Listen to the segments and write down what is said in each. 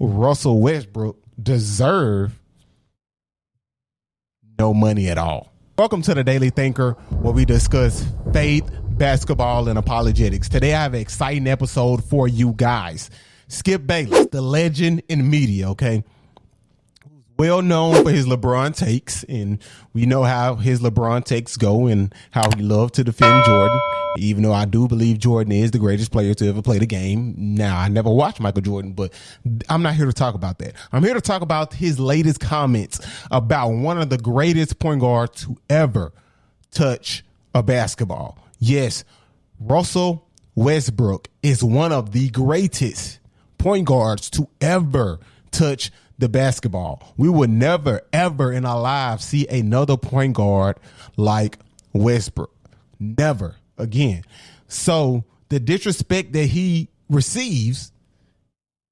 Russell Westbrook deserve no money at all. Welcome to the Daily Thinker, where we discuss faith, basketball, and apologetics. Today I have an exciting episode for you guys. Skip Bayless, the legend in media, okay? Well known for his LeBron takes, and we know how his LeBron takes go and how he loved to defend Jordan, even though I do believe Jordan is the greatest player to ever play the game. Now, I never watched Michael Jordan, but I'm not here to talk about that. I'm here to talk about his latest comments about one of the greatest point guards to ever touch a basketball. Yes, Russell Westbrook is one of the greatest point guards to ever touch the basketball. We would never, ever in our lives see another point guard like Westbrook. Never again. So the disrespect that he receives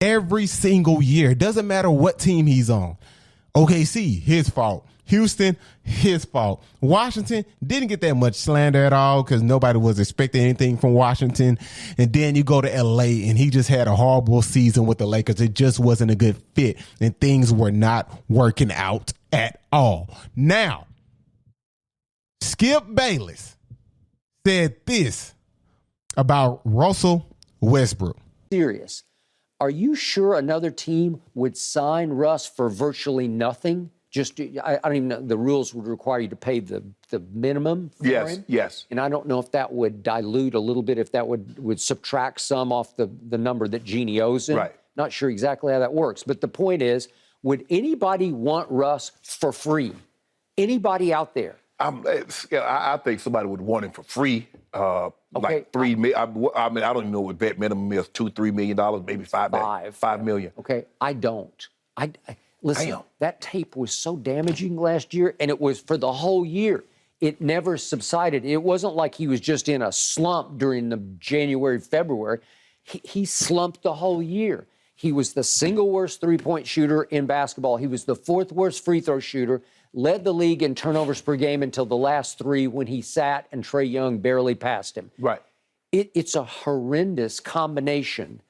every single year, doesn't matter what team he's on. OKC, his fault. Houston, his fault. Washington didn't get that much slander at all because nobody was expecting anything from Washington. And then you go to LA and he just had a horrible season with the Lakers. It just wasn't a good fit and things were not working out at all. Now, Skip Bayless said this about Russell Westbrook. Serious. Are you sure another team would sign Russ for virtually nothing? I don't even know. The rules would require you to pay the minimum for him. Yes. And I don't know if that would dilute a little bit, if that would subtract some off the number that Jeannie owes him. Right. Not sure exactly how that works. But the point is, would anybody want Russ for free? Anybody out there? I think somebody would want him for free. Okay. Like $3 million. I mean, I don't even know what vet minimum is. $2-3 million, maybe $5 million. Okay, I don't. Listen, that tape was so damaging last year, and it was for the whole year. It never subsided. It wasn't like he was just in a slump during the January, February. He slumped the whole year. He was the single worst three-point shooter in basketball. He was the fourth worst free throw shooter, led the league in turnovers per game until the last three when he sat and Trae Young barely passed him. Right. It's a horrendous combination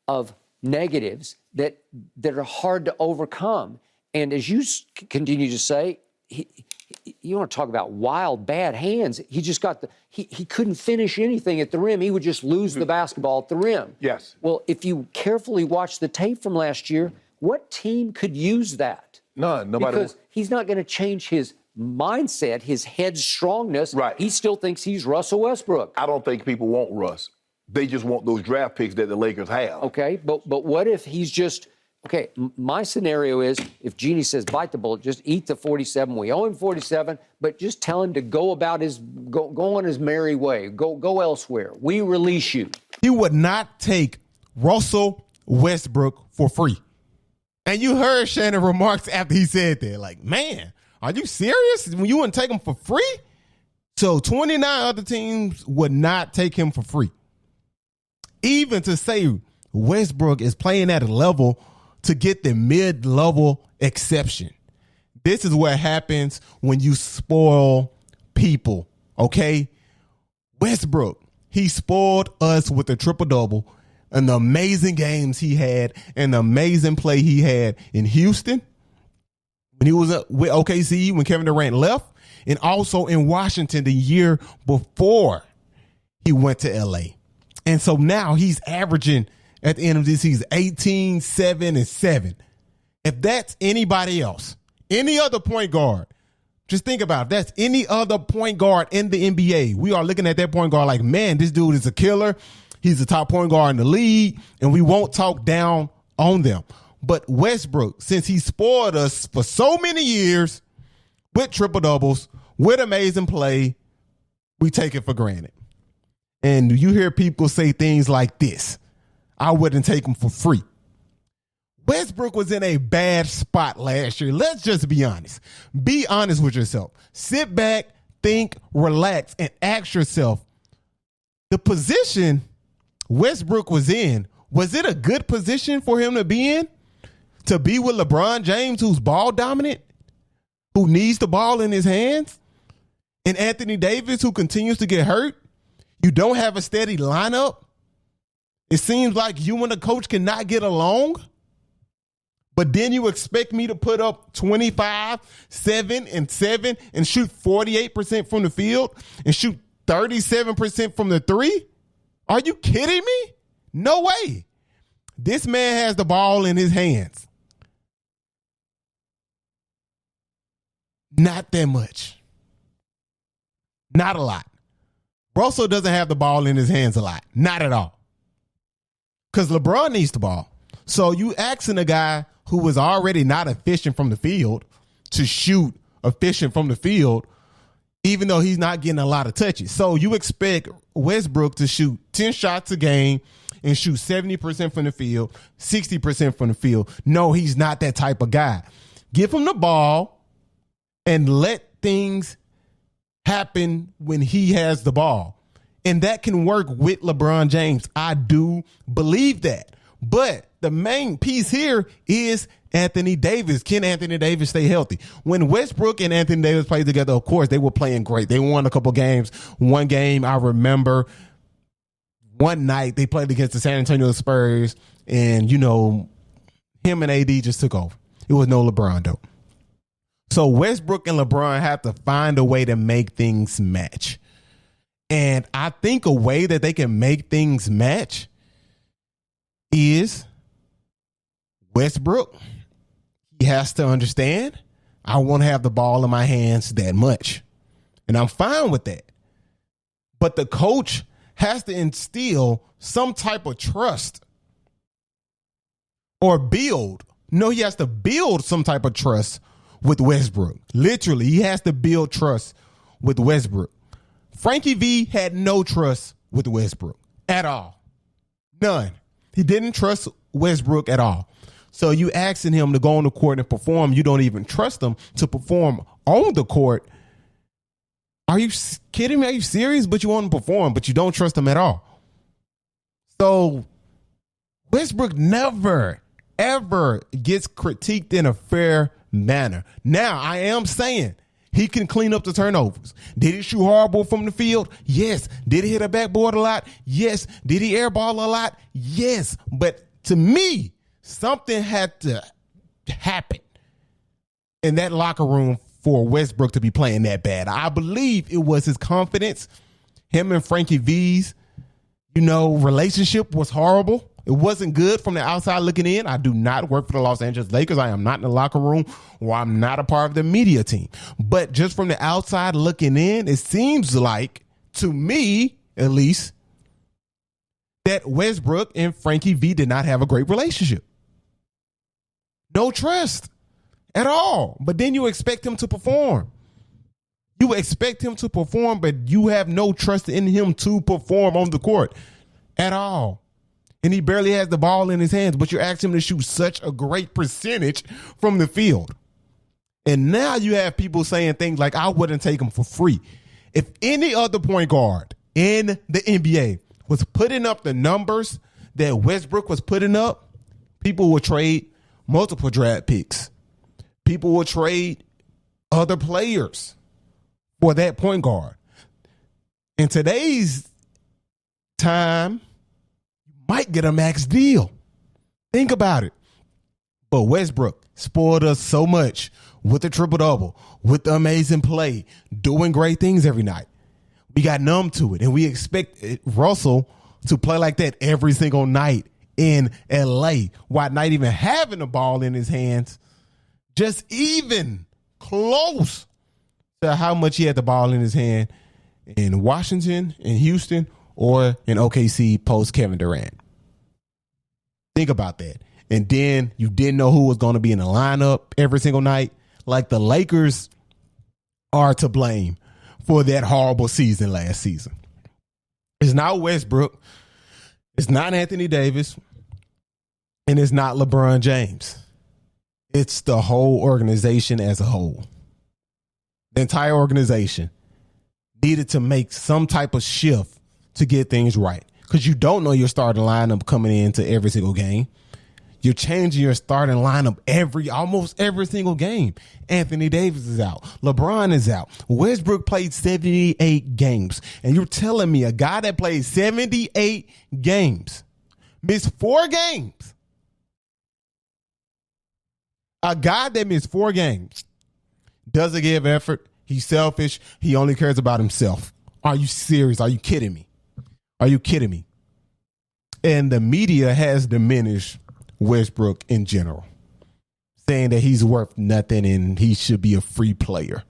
of negatives that are hard to overcome. And as you continue to say, you want to talk about wild, bad hands. He just got he couldn't finish anything at the rim. He would just lose the basketball at the rim. Yes. Well, if you carefully watch the tape from last year, what team could use that? None. Nobody. Because he's not going to change his mindset, his head strongness. Right. He still thinks he's Russell Westbrook. I don't think people want Russ. They just want those draft picks that the Lakers have. Okay, but what if he's just, okay, my scenario is if Jeannie says bite the bullet, just eat the 47. We owe him 47, but just tell him to go about go on his merry way. Go elsewhere. We release you. He would not take Russell Westbrook for free. And you heard Shannon's remarks after he said that. Like, man, are you serious? When you wouldn't take him for free? So 29 other teams would not take him for free. Even to say Westbrook is playing at a level to get the mid-level exception. This is what happens when you spoil people, okay? Westbrook, he spoiled us with a triple-double and the amazing games he had and the amazing play he had in Houston when he was with OKC when Kevin Durant left, and also in Washington the year before he went to LA. And so now he's averaging at the end of this season 18, 7, and 7. If that's anybody else, any other point guard, just think about it. If that's any other point guard in the NBA, we are looking at that point guard like, man, this dude is a killer. He's the top point guard in the league, and we won't talk down on them. But Westbrook, since he spoiled us for so many years with triple-doubles, with amazing play, we take it for granted. And you hear people say things like this: I wouldn't take him for free. Westbrook was in a bad spot last year. Let's just be honest. Be honest with yourself. Sit back, think, relax, and ask yourself, the position Westbrook was in, was it a good position for him to be in? To be with LeBron James, who's ball dominant, who needs the ball in his hands, and Anthony Davis, who continues to get hurt? You don't have a steady lineup. It seems like you and the coach cannot get along. But then you expect me to put up 25, 7, and 7 and shoot 48% from the field and shoot 37% from the three? Are you kidding me? No way. This man has the ball in his hands. Not that much. Not a lot. Russell doesn't have the ball in his hands a lot. Not at all. Because LeBron needs the ball. So you asking a guy who was already not efficient from the field to shoot efficient from the field, even though he's not getting a lot of touches. So you expect Westbrook to shoot 10 shots a game and shoot 70% from the field, 60% from the field. No, he's not that type of guy. Give him the ball and let things happen when he has the ball. And that can work with LeBron James. I do believe that. But the main piece here is Anthony Davis. Can Anthony Davis stay healthy? When Westbrook and Anthony Davis played together, of course, they were playing great. They won a couple games. One game, I remember one night they played against the San Antonio Spurs, and, you know, him and AD just took over. It was no LeBron, though. So Westbrook and LeBron have to find a way to make things match. And I think a way that they can make things match is Westbrook. He has to understand, I won't have the ball in my hands that much. And I'm fine with that. But the coach has to instill some type of trust or build. No, he has to build some type of trust with Westbrook. Literally, he has to build trust with Westbrook. Frankie V had no trust with Westbrook at all. None. He didn't trust Westbrook at all. So you asking him to go on the court and perform. You don't even trust him to perform on the court. Are you kidding me? Are you serious? But you want him to perform, but you don't trust him at all. So Westbrook never, ever gets critiqued in a fair manner. Now, I am saying he can clean up the turnovers. Did he shoot horrible from the field? Yes. Did he hit a backboard a lot? Yes. Did he airball a lot? Yes. But to me, something had to happen in that locker room for Westbrook to be playing that bad. I believe it was his confidence. Him and Frankie V's, relationship was horrible. It wasn't good from the outside looking in. I do not work for the Los Angeles Lakers. I am not in the locker room, or I'm not a part of the media team. But just from the outside looking in, it seems like, to me at least, that Westbrook and Frankie V did not have a great relationship. No trust at all. But then you expect him to perform. You expect him to perform, but you have no trust in him to perform on the court at all. And he barely has the ball in his hands, but you're asking him to shoot such a great percentage from the field. And now you have people saying things like, I wouldn't take him for free. If any other point guard in the NBA was putting up the numbers that Westbrook was putting up, people would trade multiple draft picks. People would trade other players for that point guard. In today's time, might get a max deal. Think about it. But Westbrook spoiled us so much with the triple-double, with the amazing play, doing great things every night. We got numb to it, and we expect Russell to play like that every single night in L.A. while not even having the ball in his hands, just even close to how much he had the ball in his hand in Washington, in Houston, or in OKC post Kevin Durant. Think about that. And then you didn't know who was going to be in the lineup every single night. Like, the Lakers are to blame for that horrible season last season. It's not Westbrook. It's not Anthony Davis. And it's not LeBron James. It's the whole organization as a whole. The entire organization needed to make some type of shift to get things right, because you don't know your starting lineup coming into every single game. You're changing your starting lineup almost every single game. Anthony Davis is out. LeBron is out. Westbrook played 78 games. And you're telling me a guy that played 78 games missed 4 games A guy that missed 4 games doesn't give effort. He's selfish. He only cares about himself. Are you serious? Are you kidding me? Are you kidding me? And the media has diminished Westbrook in general, saying that he's worth nothing and he should be a free player.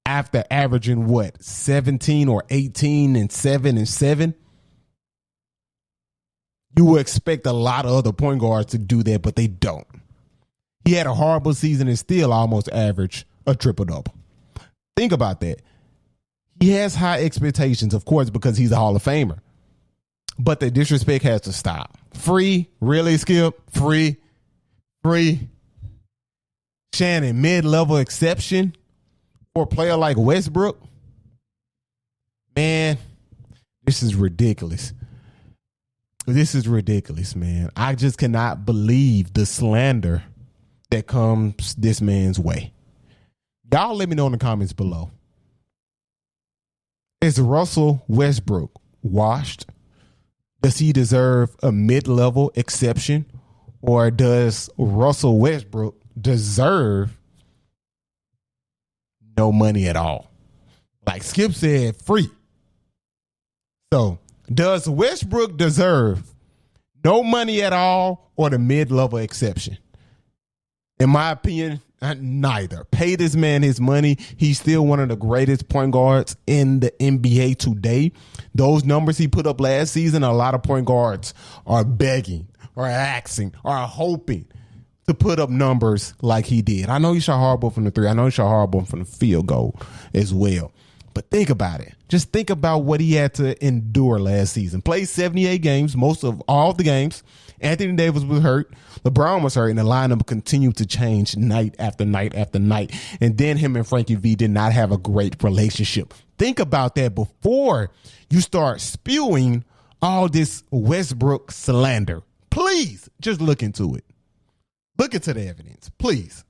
After averaging 17 or 18 and 7 and 7, you would expect a lot of other point guards to do that, but they don't. He had a horrible season and still almost averaged a triple-double. Think about that. He has high expectations, of course, because he's a Hall of Famer. But the disrespect has to stop. Free? Really, Skip? Free? Shannon, mid-level exception for a player like Westbrook? Man, this is ridiculous. This is ridiculous, man. I just cannot believe the slander that comes this man's way. Y'all let me know in the comments below. Is Russell Westbrook washed? Does he deserve a mid-level exception? Or does Russell Westbrook deserve no money at all? Like Skip said, free. So, does Westbrook deserve no money at all or the mid-level exception? In my opinion, neither. Pay this man his money. He's still one of the greatest point guards in the NBA today. Those numbers he put up last season, a lot of point guards are begging or asking or hoping to put up numbers like he did. I know he shot horrible from the 3. I know he shot horrible from the field goal as well. But think about it. Just think about what he had to endure last season. Played 78 games, most of all the games. Anthony Davis was hurt. LeBron was hurt, and the lineup continued to change night after night after night. And then him and Frankie V did not have a great relationship. Think about that before you start spewing all this Westbrook slander. Please, just look into it. Look into the evidence, please.